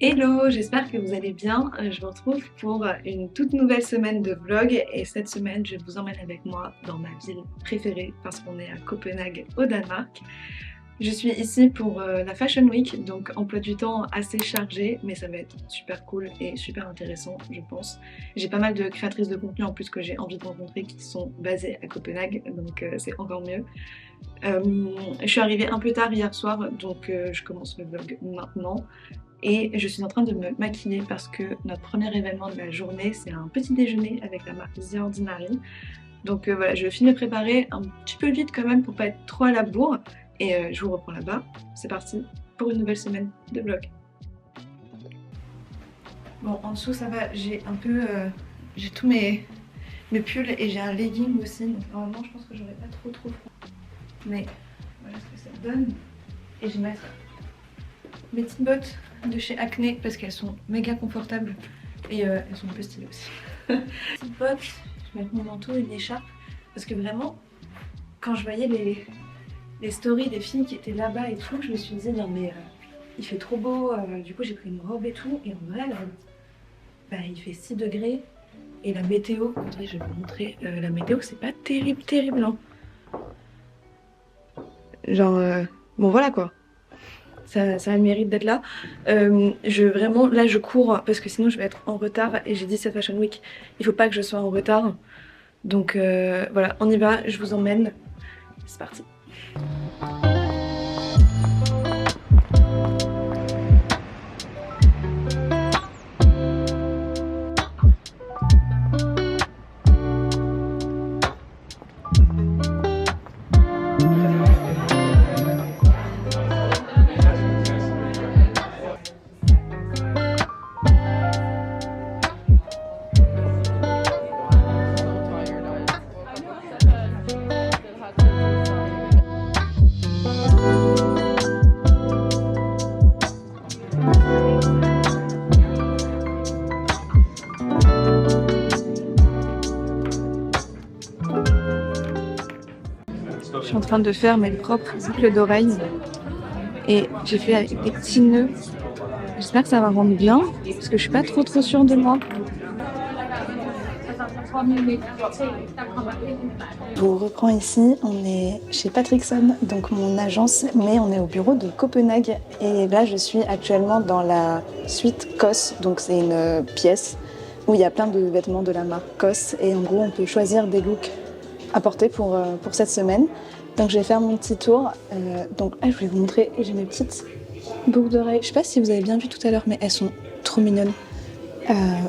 Hello, j'espère que vous allez bien. Je vous retrouve pour une toute nouvelle semaine de vlog et cette semaine je vous emmène avec moi dans ma ville préférée parce qu'on est à Copenhague au Danemark. Je suis ici pour la Fashion Week, donc emploi du temps assez chargé, mais ça va être super cool et super intéressant je pense. J'ai pas mal de créatrices de contenu en plus que j'ai envie de rencontrer qui sont basées à Copenhague, donc c'est encore mieux. Je suis arrivée un peu tard hier soir, donc je commence le vlog maintenant. Et je suis en train de me maquiller parce que notre premier événement de la journée c'est un petit déjeuner avec la marque The Ordinary. Donc voilà, je finis de préparer un petit peu vite quand même pour pas être trop à la bourre. Et je vous reprends là-bas. C'est parti pour une nouvelle semaine de vlog. Bon, en dessous ça va, j'ai un peu... j'ai tous mes pulls et j'ai un legging aussi. Donc normalement je pense que j'aurai pas trop froid. Mais voilà ce que ça donne. Et je vais mettre mes petites bottes de chez Acne parce qu'elles sont méga confortables et elles sont un peu stylées aussi. Petites bottes, je vais mettre mon manteau et une écharpe parce que vraiment quand je voyais les stories des filles qui étaient là-bas et tout, je me suis dit non mais il fait trop beau, du coup j'ai pris une robe et tout et en vrai bah, il fait 6 degrés et la météo, attendez je vais vous montrer, la météo c'est pas terrible hein. Genre bon voilà quoi. Ça a le mérite d'être là. Vraiment, là je cours parce que sinon je vais être en retard et j'ai dit cette Fashion Week, il faut pas que je sois en retard. Donc voilà, on y va, je vous emmène. C'est parti. Je suis en train de faire mes propres boucles d'oreilles et j'ai fait avec des petits nœuds. J'espère que ça va rendre bien parce que je suis pas trop sûre de moi. Je vous reprends ici, on est chez Patrickson, donc mon agence, mais on est au bureau de Copenhague et là je suis actuellement dans la suite COS, donc c'est une pièce où il y a plein de vêtements de la marque COS et en gros on peut choisir des looks à porter pour cette semaine. Donc je vais faire mon petit tour. Donc là, je vais vous montrer, j'ai mes petites boucles d'oreilles. Je sais pas si vous avez bien vu tout à l'heure, mais elles sont trop mignonnes.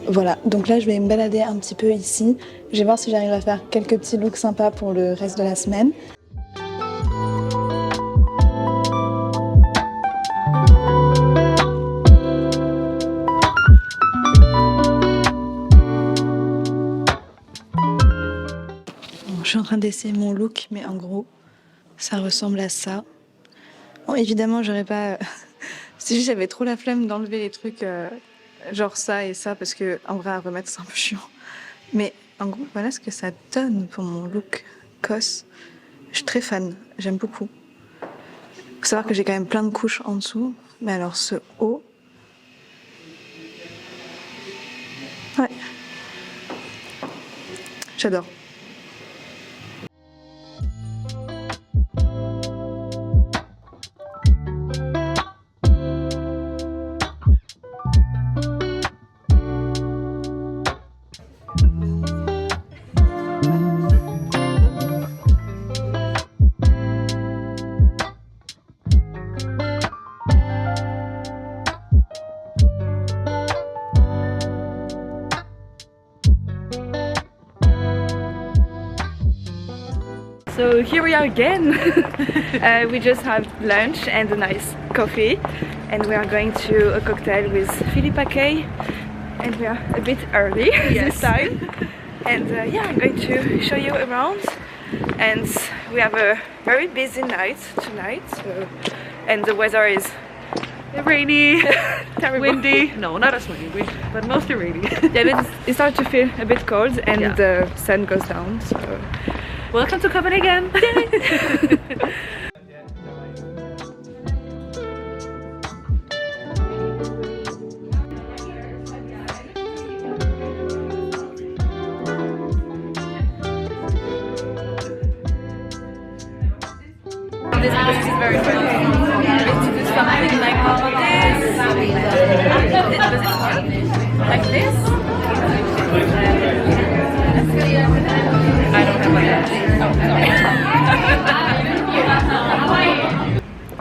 Voilà, donc là je vais me balader un petit peu ici. Je vais voir si j'arrive à faire quelques petits looks sympas pour le reste de la semaine. Bon, je suis en train d'essayer mon look, mais en gros, ça ressemble à ça. Bon, évidemment, j'aurais pas... si j'avais trop la flemme d'enlever les trucs genre ça et ça, parce que en vrai, à remettre, c'est un peu chiant. Mais en gros, voilà ce que ça donne pour mon look COS. Je suis très fan, j'aime beaucoup. Faut savoir que j'ai quand même plein de couches en dessous. Mais alors ce haut... Ouais. J'adore. So here we are again. We just had lunch and a nice coffee and we are going to a cocktail with Philippa K and we are a bit early this time. And yeah, I'm going to show you around and we have a very busy night tonight and the weather is rainy, windy. No, not as windy, but mostly rainy. Yeah, but it starts to feel a bit cold and yeah, the sun goes down. So welcome to Copenhagen! this because she's very friendly. To do something like this. Like this. I don't have my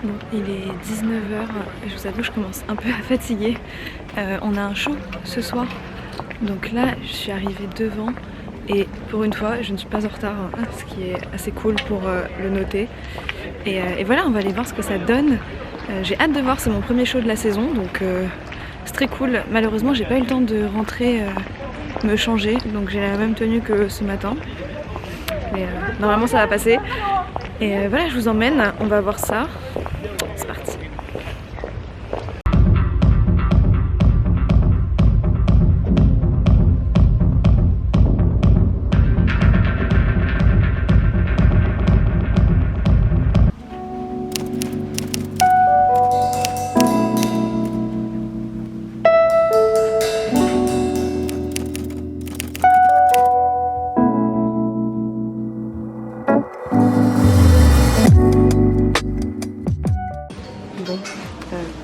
Bon, il est 19h, je vous avoue je commence un peu à fatiguer. On a un show ce soir, donc là je suis arrivée devant et pour une fois je ne suis pas en retard, ce qui est assez cool pour le noter. Et voilà, on va aller voir ce que ça donne. J'ai hâte de voir, c'est mon premier show de la saison, donc c'est très cool. Malheureusement j'ai pas eu le temps de rentrer me changer, donc j'ai la même tenue que ce matin. Mais normalement ça va passer. Et voilà, je vous emmène, on va voir ça. C'est parti.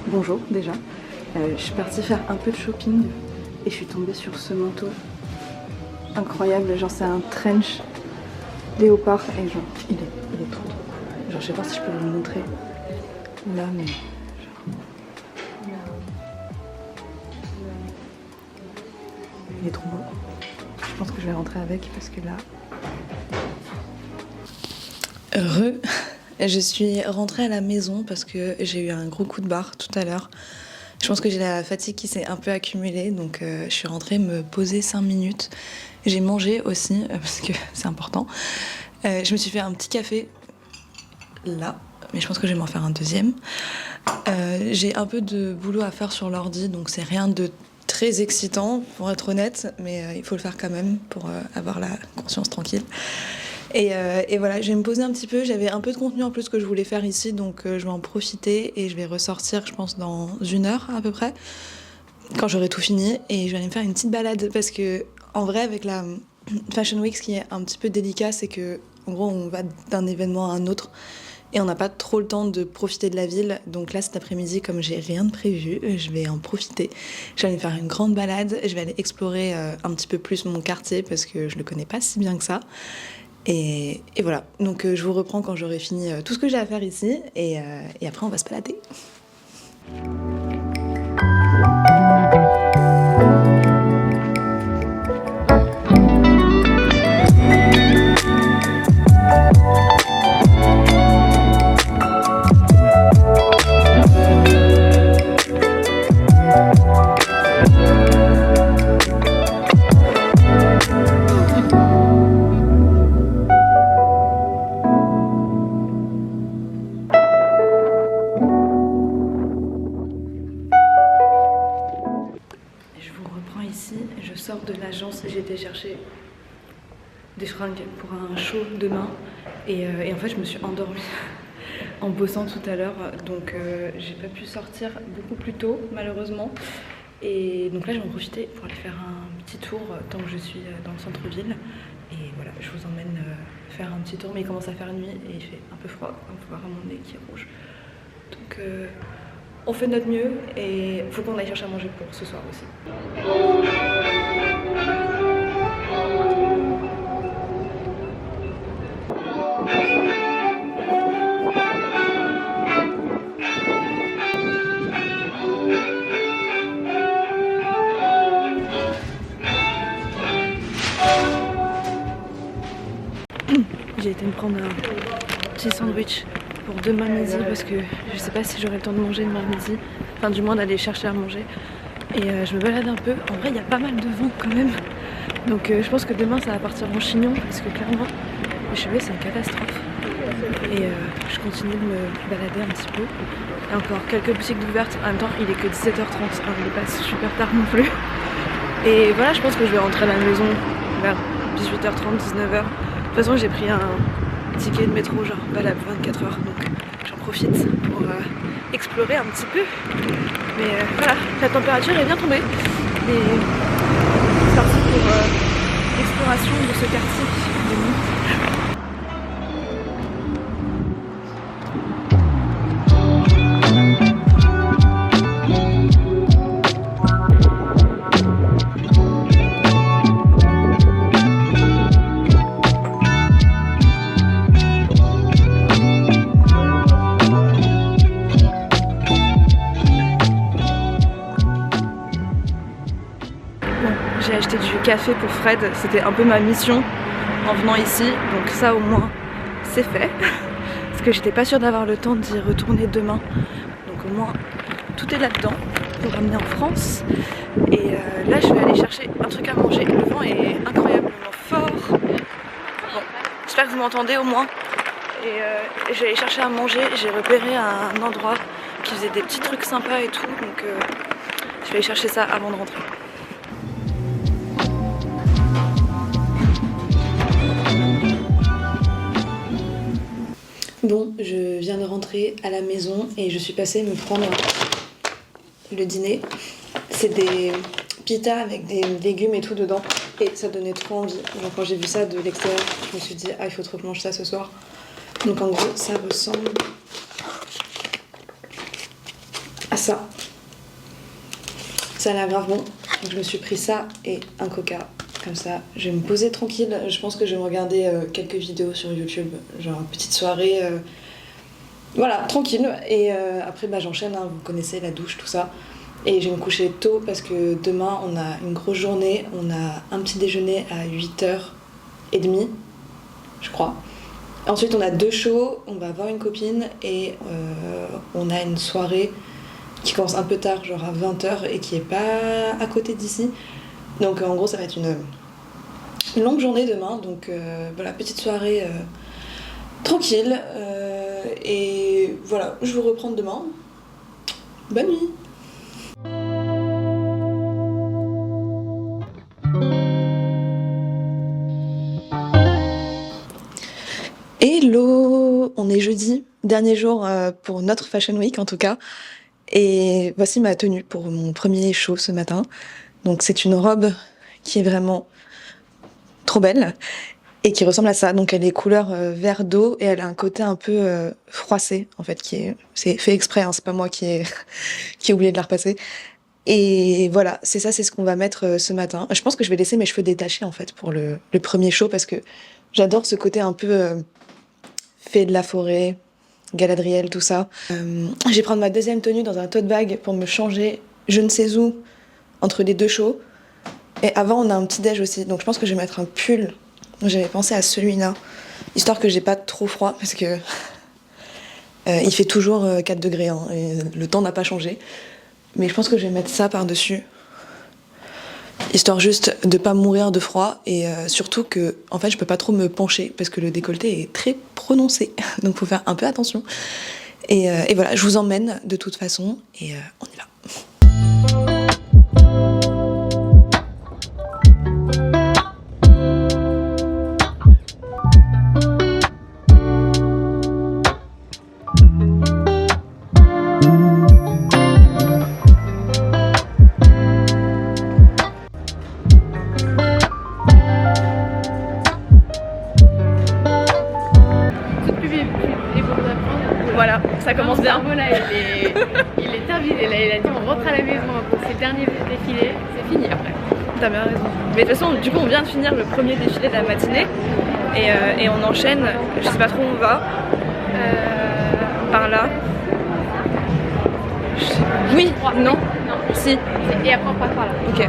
Bonjour déjà, je suis partie faire un peu de shopping et je suis tombée sur ce manteau incroyable, genre c'est un trench léopard et genre il est trop cool. Genre je vais voir si je peux vous le montrer là, mais genre... il est trop beau. Je pense que je vais rentrer avec parce que là... Je suis rentrée à la maison parce que j'ai eu un gros coup de barre tout à l'heure. Je pense que j'ai la fatigue qui s'est un peu accumulée, donc je suis rentrée me poser 5 minutes. J'ai mangé aussi, parce que c'est important. Je me suis fait un petit café, là, mais je pense que je vais m'en faire un deuxième. J'ai un peu de boulot à faire sur l'ordi, donc c'est rien de très excitant, pour être honnête, mais il faut le faire quand même pour avoir la conscience tranquille. Et voilà, je vais me poser un petit peu, j'avais un peu de contenu en plus que je voulais faire ici, donc je vais en profiter et je vais ressortir, je pense, dans 1 heure à peu près, quand j'aurai tout fini, et je vais aller me faire une petite balade, parce que en vrai, avec la Fashion Week, ce qui est un petit peu délicat, c'est que en gros, on va d'un événement à un autre, et on n'a pas trop le temps de profiter de la ville, donc là, cet après-midi, comme j'ai rien de prévu, je vais en profiter. Je vais aller me faire une grande balade, je vais aller explorer un petit peu plus mon quartier, parce que je le connais pas si bien que ça. Et voilà, donc je vous reprends quand j'aurai fini tout ce que j'ai à faire ici, et après on va se balader. Je sors de l'agence, j'ai été chercher des fringues pour un show demain et en fait je me suis endormie en bossant tout à l'heure, donc j'ai pas pu sortir beaucoup plus tôt malheureusement, et donc là je vais en profiter pour aller faire un petit tour tant que je suis dans le centre-ville, et voilà, je vous emmène faire un petit tour, mais il commence à faire nuit et il fait un peu froid, on peut voir mon nez qui est rouge, donc on fait de notre mieux et il faut qu'on aille chercher à manger pour ce soir aussi. J'ai été me prendre un petit sandwich pour demain midi parce que je sais pas si j'aurai le temps de manger demain midi, enfin du moins d'aller chercher à manger, et je me balade un peu. En vrai il y a pas mal de vent quand même, donc je pense que demain ça va partir en chignon parce que clairement le chevet c'est une catastrophe, et je continue de me balader un petit peu. Il y a encore quelques boutiques ouvertes, en même temps il est que 17h30, hein, il est pas super tard non plus, et voilà, je pense que je vais rentrer à la maison vers 18h30, 19h. De toute façon j'ai pris un ticket de métro genre valable 24h, donc j'en profite pour explorer un petit peu, mais voilà, la température est bien tombée et c'est parti pour l'exploration de ce quartier de nuit. acheté du café pour Fred, c'était un peu ma mission en venant ici, donc ça au moins c'est fait. Parce que j'étais pas sûre d'avoir le temps d'y retourner demain, donc au moins tout est là-dedans pour ramener en France. Et là je vais aller chercher un truc à manger, le vent est incroyablement fort. Bon, j'espère que vous m'entendez au moins. Et je vais aller chercher à manger, j'ai repéré un endroit qui faisait des petits trucs sympas et tout, donc je vais aller chercher ça avant de rentrer. Bon, je viens de rentrer à la maison et je suis passée me prendre le dîner. C'est des pitas avec des légumes et tout dedans et ça donnait trop envie. Genre quand j'ai vu ça de l'extérieur, je me suis dit ah il faut trop que je mange ça ce soir. Donc en gros ça ressemble à ça. Ça a l'air grave bon. Donc je me suis pris ça et un coca. Comme ça, je vais me poser tranquille. Je pense que je vais me regarder quelques vidéos sur YouTube, genre une petite soirée, voilà, tranquille. Et après, bah, j'enchaîne, hein, vous connaissez la douche, tout ça. Et je vais me coucher tôt parce que demain, on a une grosse journée. On a un petit déjeuner à 8h30, je crois. Ensuite, on a 2 shows, on va voir une copine et on a une soirée qui commence un peu tard, genre à 20h et qui est pas à côté d'ici. Donc en gros ça va être une longue journée demain, donc voilà, petite soirée tranquille et voilà, je vous reprends demain. Bonne nuit. Hello, on est jeudi, dernier jour pour notre Fashion Week en tout cas, et voici ma tenue pour mon premier show ce matin. Donc c'est une robe qui est vraiment trop belle et qui ressemble à ça. Donc elle est couleur vert d'eau et elle a un côté un peu froissé en fait, c'est fait exprès, hein, c'est pas moi qui ai oublié de la repasser. Et voilà, c'est ça, c'est ce qu'on va mettre ce matin. Je pense que je vais laisser mes cheveux détachés en fait pour le premier show parce que j'adore ce côté un peu fée de la forêt, Galadriel, tout ça. Je vais prendre ma deuxième tenue dans un tote bag pour me changer je ne sais où entre les 2 shows. Et avant, on a un petit déj aussi, donc je pense que je vais mettre un pull. J'avais pensé à celui-là, histoire que j'ai pas trop froid, parce que il fait toujours 4 degrés, hein, et le temps n'a pas changé. Mais je pense que je vais mettre ça par-dessus, histoire juste de pas mourir de froid, et surtout que, en fait, je peux pas trop me pencher, parce que le décolleté est très prononcé, donc faut faire un peu attention. Et voilà, je vous emmène de toute façon, et on y va. Voilà, ça commence bien. Là, il est terminé, là, il a dit on rentre à la maison pour ses derniers défilés, c'est fini après. T'as bien raison. Mais de toute façon, du coup, on vient de finir le premier défilé de la matinée et on enchaîne, je sais pas trop où on va, par là. Oui, non, si. Et après on passe par là. Ok.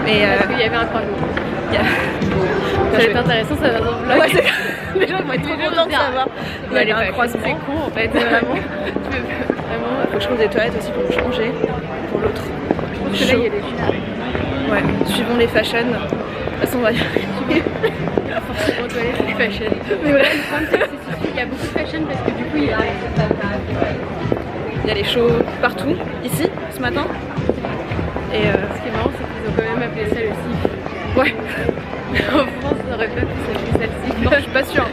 Mais parce qu'il y avait un croisement. Ça va être intéressant, ça va dans le vlog. Ouais, les gens vont être trop contents de savoir. Il y a un croisement. C'est con en fait, vraiment. Vraiment. Faut que je trouve des toilettes aussi pour me changer pour l'autre. Je pense que là il y a des filles. Ouais, suivons les fashions. De toute façon, on va y arriver. Forcément, toilettes, les fashion. Mais voilà, le problème c'est qu'il y a beaucoup de fashion parce que du coup il y a les shows partout, ici, ce matin. Et ce qui est marrant, c'est qu'ils ont quand même appelé ça le CIF. Ouais. En France, on aurait pas pu s'appeler ça le CIF. Non, je suis pas sûre.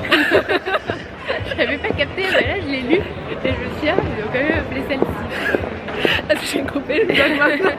J'avais pas capté, mais là je l'ai lu et je me suis dit, ah, ils ont quand même appelé ça le CIF. Est-ce que j'ai coupé le vlog maintenant?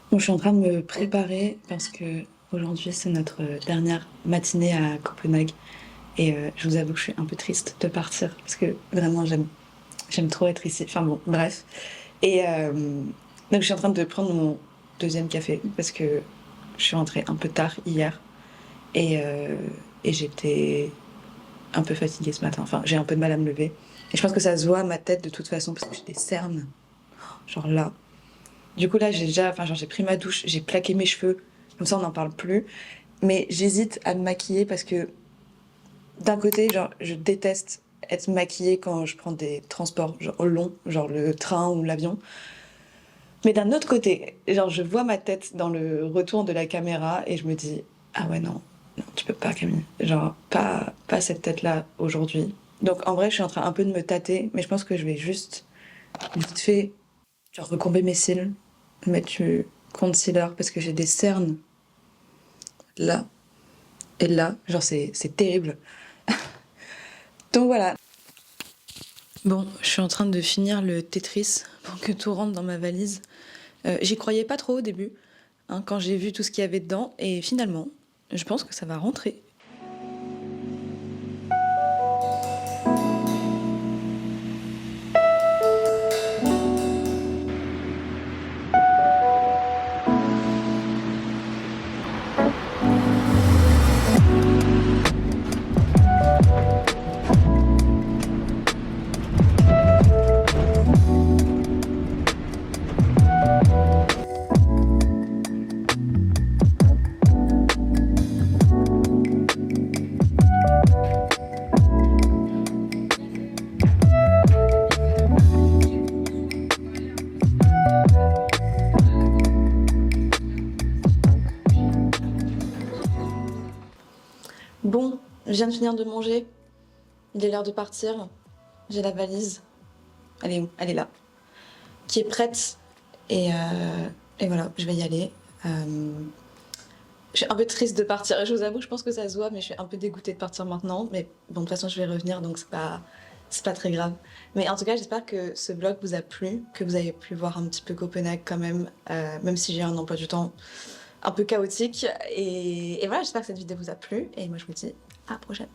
Bon, je suis en train de me préparer parce que aujourd'hui c'est notre dernière matinée à Copenhague et je vous avoue que je suis un peu triste de partir parce que vraiment j'aime trop être ici. Enfin bon, bref. Et donc je suis en train de prendre mon deuxième café parce que je suis rentrée un peu tard hier et, euh, et j'étais un peu fatiguée ce matin. Enfin, j'ai un peu de mal à me lever. Et je pense que ça se voit à ma tête de toute façon parce que j'ai des cernes, genre là. Du coup, là, j'ai pris ma douche, j'ai plaqué mes cheveux, comme ça on n'en parle plus. Mais j'hésite à me maquiller parce que d'un côté, genre, je déteste être maquillée quand je prends des transports genre, longs, genre le train ou l'avion. Mais d'un autre côté, genre, je vois ma tête dans le retour de la caméra et je me dis, ah ouais, non, non, tu peux pas, Camille. Genre, pas cette tête-là aujourd'hui. Donc en vrai, je suis en train un peu de me tâter, mais je pense que je vais juste vite fait, genre, recomber mes cils, mettre du concealer parce que j'ai des cernes là et là. Genre, c'est terrible. Donc voilà. Bon, je suis en train de finir le Tetris pour que tout rentre dans ma valise. J'y croyais pas trop au début, hein, quand j'ai vu tout ce qu'il y avait dedans, et finalement, je pense que ça va rentrer. Bon, je viens de finir de manger. Il est l'heure de partir. J'ai la valise. Elle est où? Elle est là. Qui est prête. Et voilà, je vais y aller. Je suis un peu triste de partir. Je vous avoue, je pense que ça se voit, mais je suis un peu dégoûtée de partir maintenant. Mais bon, de toute façon, je vais revenir, donc c'est pas très grave. Mais en tout cas, j'espère que ce vlog vous a plu, que vous avez pu voir un petit peu Copenhague quand même si j'ai un emploi du temps un peu chaotique. Et voilà, j'espère que cette vidéo vous a plu. Et moi, je vous dis à la prochaine.